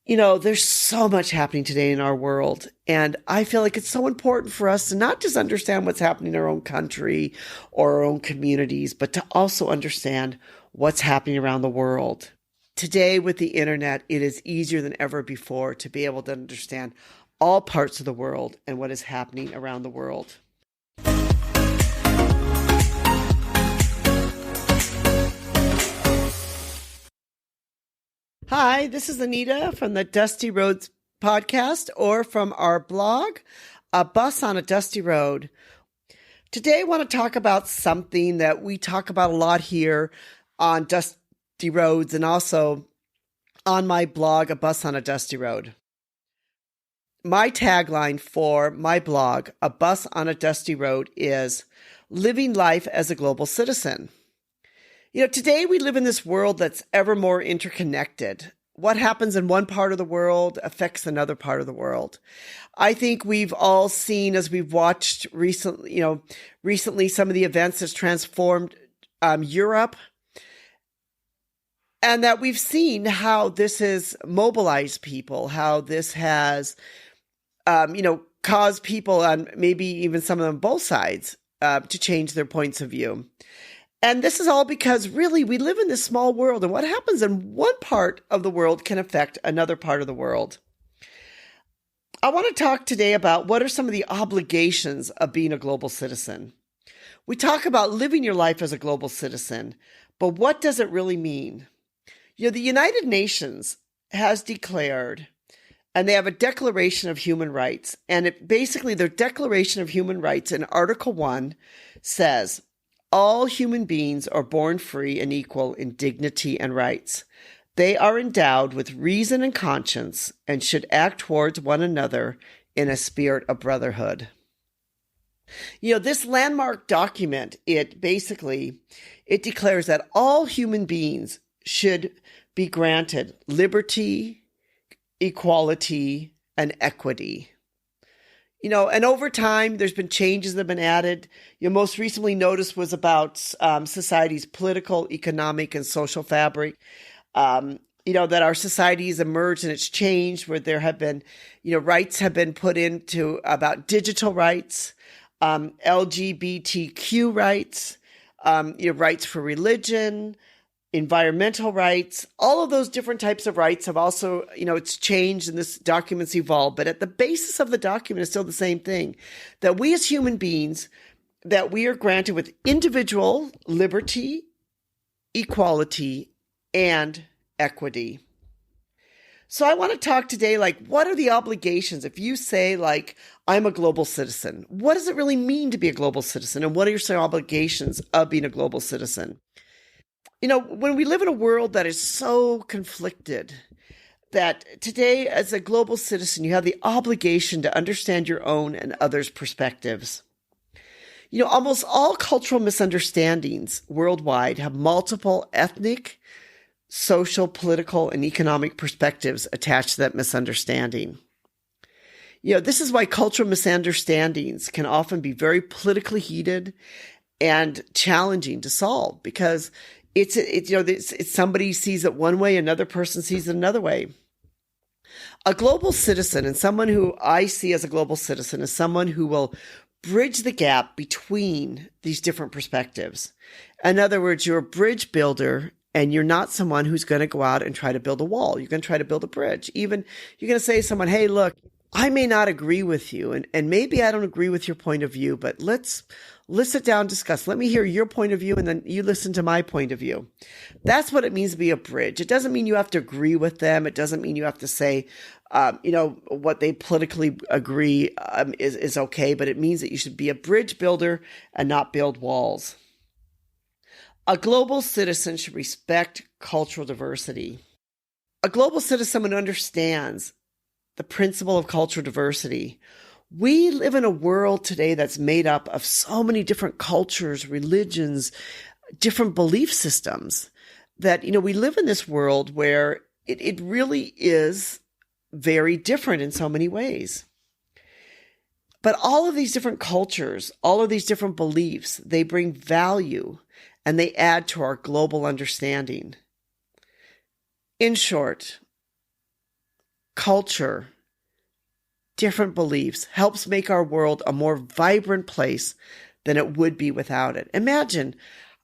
There's so much happening today in our world. And I feel like it's so important for us to not just understand what's happening in our own country or our own communities, but to also understand what's happening around the world. Today, with the internet, it is easier than ever before to be able to understand all parts of the world and what is happening around the world. Hi, this is Anita from the Dusty Roads podcast or from our blog, A Bus on a Dusty Road. Today, I want to talk about something that we talk about a lot here on Dusty Roads and also on my blog, A Bus on a Dusty Road. My tagline for my blog, A Bus on a Dusty Road, is living life as a global citizen. Today we live in this world that's ever more interconnected. What happens in one part of the world affects another part of the world. I think we've all seen, as we've watched recently some of the events that's transformed Europe, and that we've seen how this has mobilized people, how this has, caused people on maybe even some of them both sides to change their points of view. And this is all because really we live in this small world, and what happens in one part of the world can affect another part of the world. I want to talk today about what are some of the obligations of being a global citizen. We talk about living your life as a global citizen, but what does it really mean? The United Nations has declared, and they have a Declaration of Human Rights, and basically their Declaration of Human Rights in Article 1 says, all human beings are born free and equal in dignity and rights. They are endowed with reason and conscience and should act towards one another in a spirit of brotherhood. This landmark document, it declares that all human beings should be granted liberty, equality, and equity. And over time, there's been changes that have been added. Most recently noticed was about society's political, economic, and social fabric. That our society has emerged and it's changed, where there have been, rights have been put into about digital rights, LGBTQ rights, rights for religion, environmental rights. All of those different types of rights have also, it's changed and this document's evolved. But at the basis of the document is still the same thing, that we as human beings, that we are granted with individual liberty, equality, and equity. So I want to talk today, what are the obligations? If you say, I'm a global citizen, what does it really mean to be a global citizen? And what are your obligations of being a global citizen? When we live in a world that is so conflicted, that today as a global citizen, you have the obligation to understand your own and others' perspectives. Almost all cultural misunderstandings worldwide have multiple ethnic, social, political, and economic perspectives attached to that misunderstanding. This is why cultural misunderstandings can often be very politically heated and challenging to solve, because it's somebody sees it one way, another person sees it another way. A global citizen, and someone who I see as a global citizen, is someone who will bridge the gap between these different perspectives. In other words, you're a bridge builder, and you're not someone who's going to go out and try to build a wall. You're going to try to build a bridge. Even you're going to say to someone, hey, look, I may not agree with you, and maybe I don't agree with your point of view, but let's sit down and discuss. Let me hear your point of view, and then you listen to my point of view. That's what it means to be a bridge. It doesn't mean you have to agree with them. It doesn't mean you have to say, what they politically agree is okay, but it means that you should be a bridge builder and not build walls. A global citizen should respect cultural diversity. A global citizen understands the principle of cultural diversity. We live in a world today that's made up of so many different cultures, religions, different belief systems, that, we live in this world where it really is very different in so many ways. But all of these different cultures, all of these different beliefs, they bring value and they add to our global understanding. In short, culture, different beliefs helps make our world a more vibrant place than it would be without it. Imagine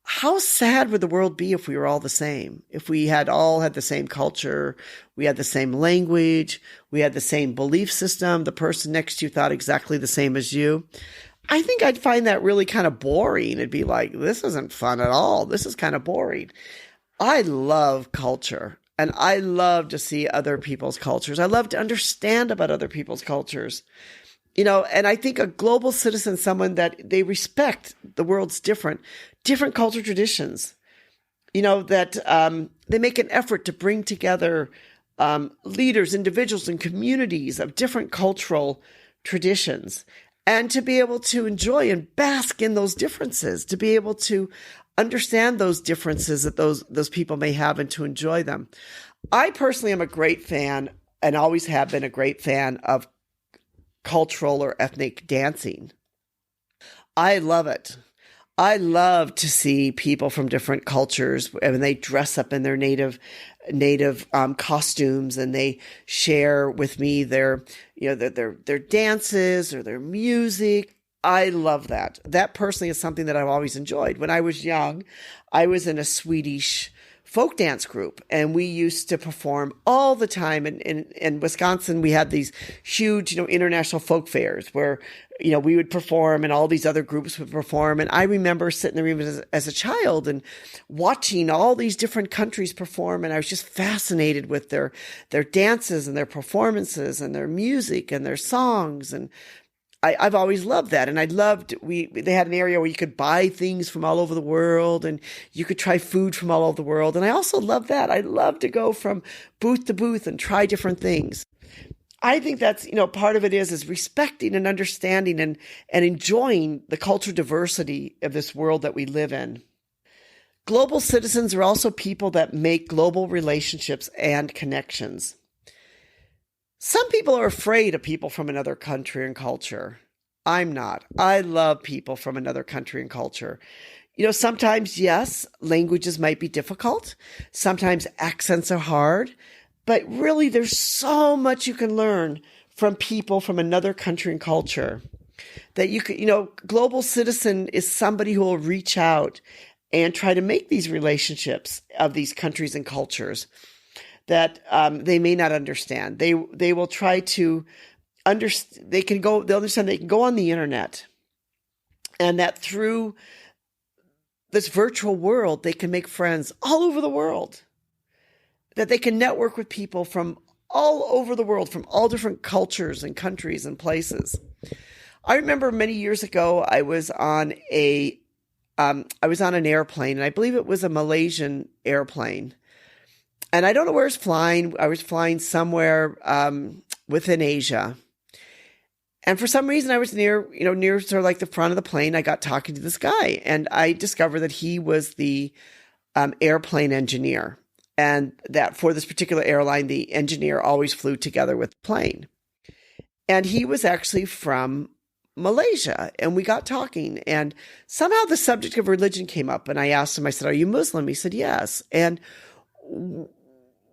how sad would the world be if we were all the same? If we had all had the same culture, we had the same language, we had the same belief system, the person next to you thought exactly the same as you. I think I'd find that really kind of boring. It'd be like, this isn't fun at all. This is kind of boring. I love culture, and I love to see other people's cultures. I love to understand about other people's cultures. And I think a global citizen is someone that they respect the world's different culture traditions, that they make an effort to bring together leaders, individuals, and communities of different cultural traditions, and to be able to enjoy and bask in those differences, to be able to understand those differences that those people may have and to enjoy them. I personally am a great fan, and always have been a great fan, of cultural or ethnic dancing. I love it. I love to see people from different cultures, and they dress up in their native costumes, and they share with me their dances or their music. I love that. That personally is something that I've always enjoyed. When I was young, I was in a Swedish folk dance group, and we used to perform all the time. In Wisconsin, we had these huge, international folk fairs where, we would perform and all these other groups would perform. And I remember sitting there even as a child and watching all these different countries perform. And I was just fascinated with their dances and their performances and their music and their songs. And I've always loved that. And they had an area where you could buy things from all over the world, and you could try food from all over the world. And I also love that. I love to go from booth to booth and try different things. I think that's, part of it is respecting and understanding and enjoying the cultural diversity of this world that we live in. Global citizens are also people that make global relationships and connections. Some people are afraid of people from another country and culture. I'm not. I love people from another country and culture. Sometimes, yes, languages might be difficult. Sometimes accents are hard. But really, there's so much you can learn from people from another country and culture that you could, global citizen is somebody who will reach out and try to make these relationships of these countries and cultures that they may not understand. They will try to understand. They'll understand they can go on the internet, and that through this virtual world, they can make friends all over the world. That they can network with people from all over the world, from all different cultures and countries and places. I remember many years ago, I was on an airplane, and I believe it was a Malaysian airplane. And I don't know where I was flying. I was flying somewhere within Asia. And for some reason, I was near sort of like the front of the plane. I got talking to this guy, and I discovered that he was the airplane engineer. And that for this particular airline, the engineer always flew together with the plane. And he was actually from Malaysia. And we got talking. And somehow the subject of religion came up. And I asked him, I said, "Are you Muslim?" He said, "Yes." And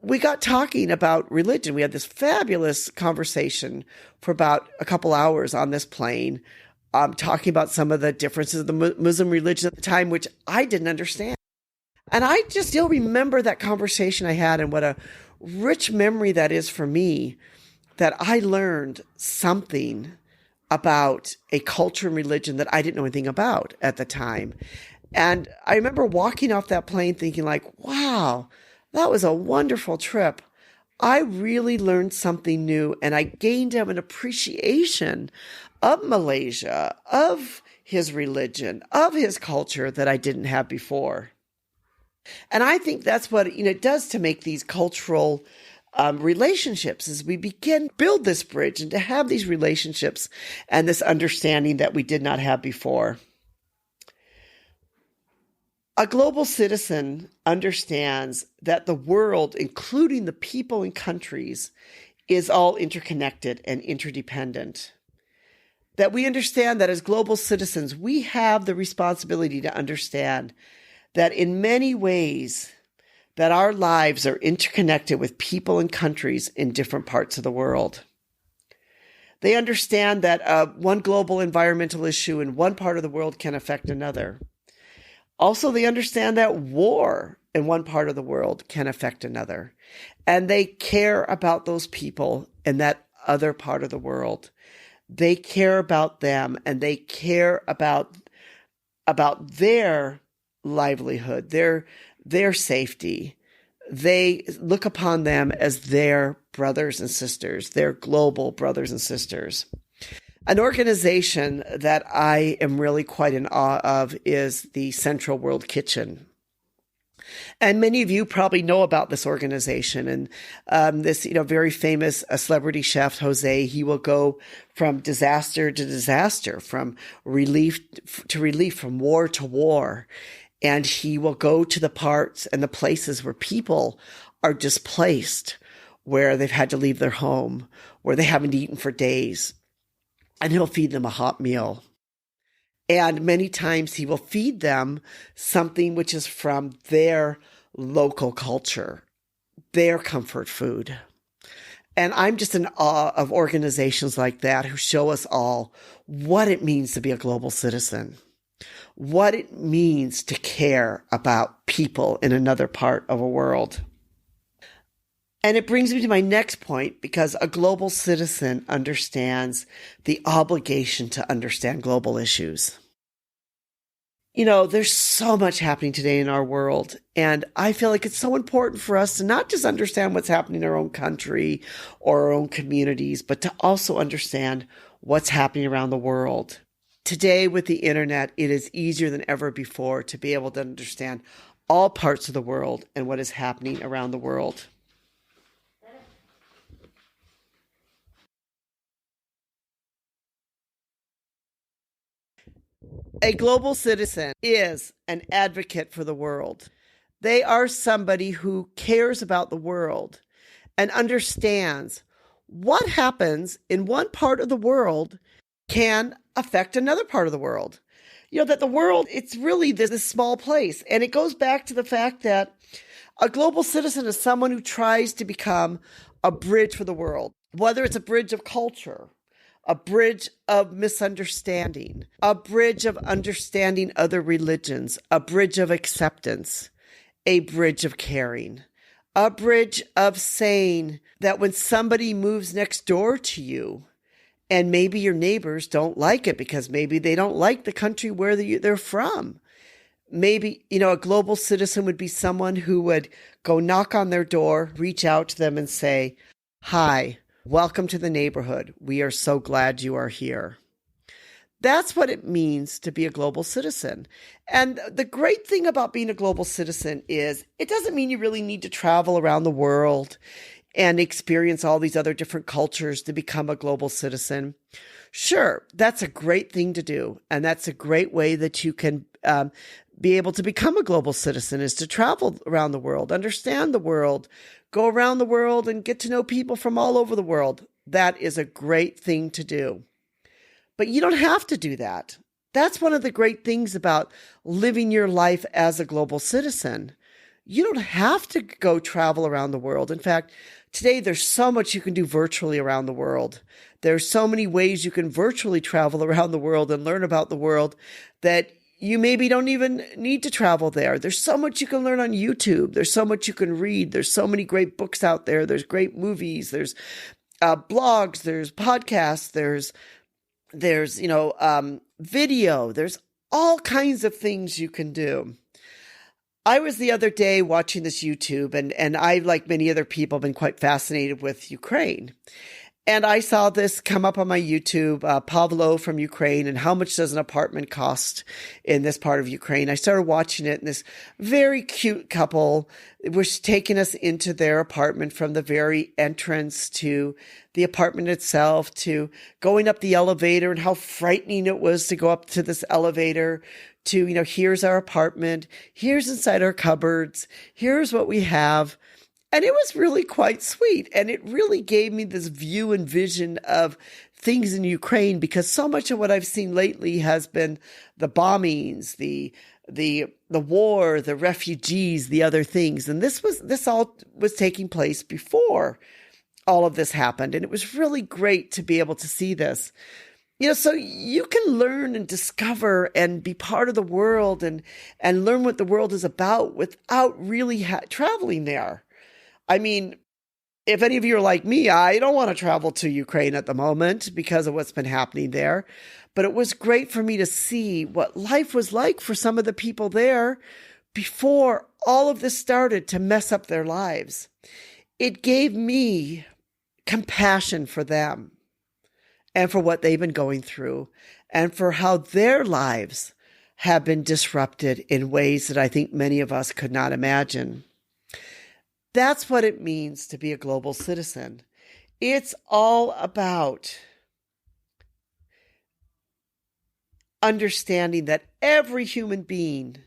we got talking about religion. We had this fabulous conversation for about a couple hours on this plane, talking about some of the differences of the Muslim religion at the time, which I didn't understand. And I just still remember that conversation I had, and what a rich memory that is for me, that I learned something about a culture and religion that I didn't know anything about at the time. And I remember walking off that plane thinking like, wow, that was a wonderful trip. I really learned something new, and I gained an appreciation of Malaysia, of his religion, of his culture that I didn't have before. And I think that's what it does to make these cultural relationships, as we begin to build this bridge and to have these relationships and this understanding that we did not have before. A global citizen understands that the world, including the people and countries, is all interconnected and interdependent. That we understand that as global citizens, we have the responsibility to understand that in many ways, that our lives are interconnected with people and countries in different parts of the world. They understand that one global environmental issue in one part of the world can affect another. Also, they understand that war in one part of the world can affect another. And they care about those people in that other part of the world. They care about them, and they care about their livelihood, their safety. They look upon them as their brothers and sisters, their global brothers and sisters. An organization that I am really quite in awe of is the Central World Kitchen. And many of you probably know about this organization. And this, very famous celebrity chef, Jose, he will go from disaster to disaster, from relief to relief, from war to war. And he will go to the parts and the places where people are displaced, where they've had to leave their home, where they haven't eaten for days. And he'll feed them a hot meal. And many times he will feed them something which is from their local culture, their comfort food. And I'm just in awe of organizations like that who show us all what it means to be a global citizen, what it means to care about people in another part of a world. And it brings me to my next point, because a global citizen understands the obligation to understand global issues. There's so much happening today in our world, and I feel like it's so important for us to not just understand what's happening in our own country or our own communities, but to also understand what's happening around the world. Today, with the internet, it is easier than ever before to be able to understand all parts of the world and what is happening around the world. A global citizen is an advocate for the world. They are somebody who cares about the world and understands what happens in one part of the world can affect another part of the world. That the world, it's really this small place. And it goes back to the fact that a global citizen is someone who tries to become a bridge for the world, whether it's a bridge of culture, a bridge of misunderstanding, a bridge of understanding other religions, a bridge of acceptance, a bridge of caring, a bridge of saying that when somebody moves next door to you, and maybe your neighbors don't like it because maybe they don't like the country where they're from. Maybe, a global citizen would be someone who would go knock on their door, reach out to them and say, "Hi, welcome to the neighborhood. We are so glad you are here." That's what it means to be a global citizen. And the great thing about being a global citizen is it doesn't mean you really need to travel around the world and experience all these other different cultures to become a global citizen. Sure, that's a great thing to do. And that's a great way that you can be able to become a global citizen, is to travel around the world, understand the world, go around the world and get to know people from all over the world. That is a great thing to do. But you don't have to do that. That's one of the great things about living your life as a global citizen. You don't have to go travel around the world. In fact, today there's so much you can do virtually around the world. There's so many ways you can virtually travel around the world and learn about the world that you maybe don't even need to travel there. There's so much you can learn on YouTube. There's so much you can read. There's so many great books out there. There's great movies. There's blogs. There's podcasts. There's video. There's all kinds of things you can do. I was the other day watching this YouTube, and I, like many other people, have been quite fascinated with Ukraine. And I saw this come up on my YouTube, Pavlo from Ukraine, and how much does an apartment cost in this part of Ukraine. I started watching it, and this very cute couple was taking us into their apartment, from the very entrance to the apartment itself, to going up the elevator, and how frightening it was to go up to this elevator, to, here's our apartment, here's inside our cupboards, here's what we have. And it was really quite sweet. And it really gave me this view and vision of things in Ukraine, because so much of what I've seen lately has been the bombings, the the war, the refugees, the other things. And this all was taking place before all of this happened. And it was really great to be able to see this. So you can learn and discover and be part of the world and learn what the world is about without really traveling there. I mean, if any of you are like me, I don't want to travel to Ukraine at the moment because of what's been happening there. But it was great for me to see what life was like for some of the people there before all of this started to mess up their lives. It gave me compassion for them and for what they've been going through and for how their lives have been disrupted in ways that I think many of us could not imagine. That's what it means to be a global citizen. It's all about understanding that every human being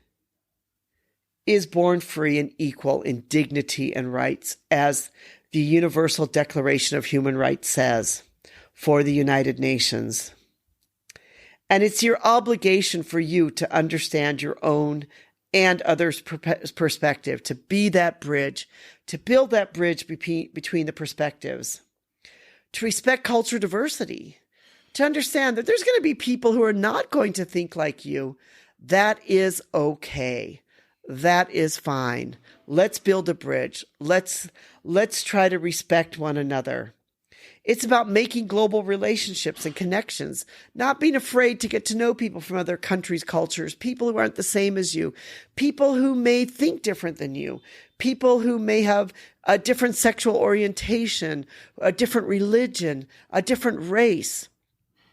is born free and equal in dignity and rights, as the Universal Declaration of Human Rights says for the United Nations. And it's your obligation for you to understand your own and others' perspective, to be that bridge, to build that bridge between the perspectives, to respect cultural diversity, to understand that there's going to be people who are not going to think like you. That is okay. That is fine. Let's build a bridge. Let's try to respect one another. It's about making global relationships and connections, not being afraid to get to know people from other countries, cultures, people who aren't the same as you, people who may think different than you, people who may have a different sexual orientation, a different religion, a different race.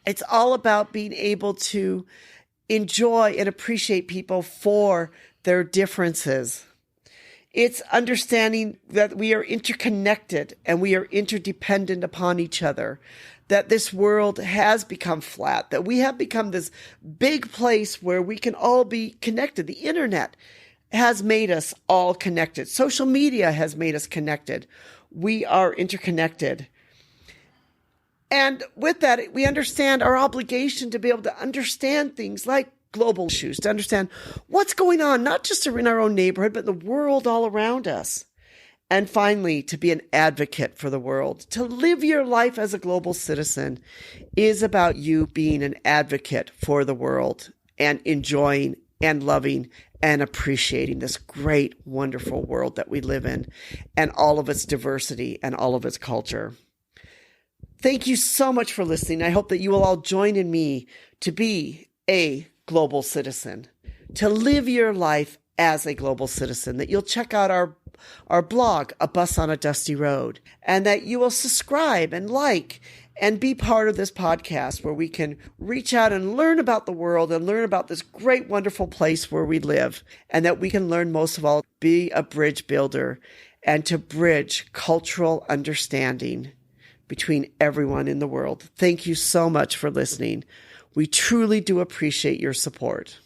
It's all about being able to enjoy and appreciate people for their differences. It's understanding that we are interconnected and we are interdependent upon each other, that this world has become flat, that we have become this big place where we can all be connected. The internet has made us all connected. Social media has made us connected. We are interconnected. And with that, we understand our obligation to be able to understand things like global issues, to understand what's going on, not just in our own neighborhood, but in the world all around us. And finally, to be an advocate for the world. To live your life as a global citizen is about you being an advocate for the world and enjoying and loving and appreciating this great, wonderful world that we live in and all of its diversity and all of its culture. Thank you so much for listening. I hope that you will all join in me to be a global citizen, to live your life as a global citizen, that you'll check out our blog, A Bus on a Dusty Road, and that you will subscribe and like and be part of this podcast where we can reach out and learn about the world and learn about this great, wonderful place where we live, and that we can learn most of all, be a bridge builder and to bridge cultural understanding between everyone in the world. Thank you so much for listening. We truly do appreciate your support.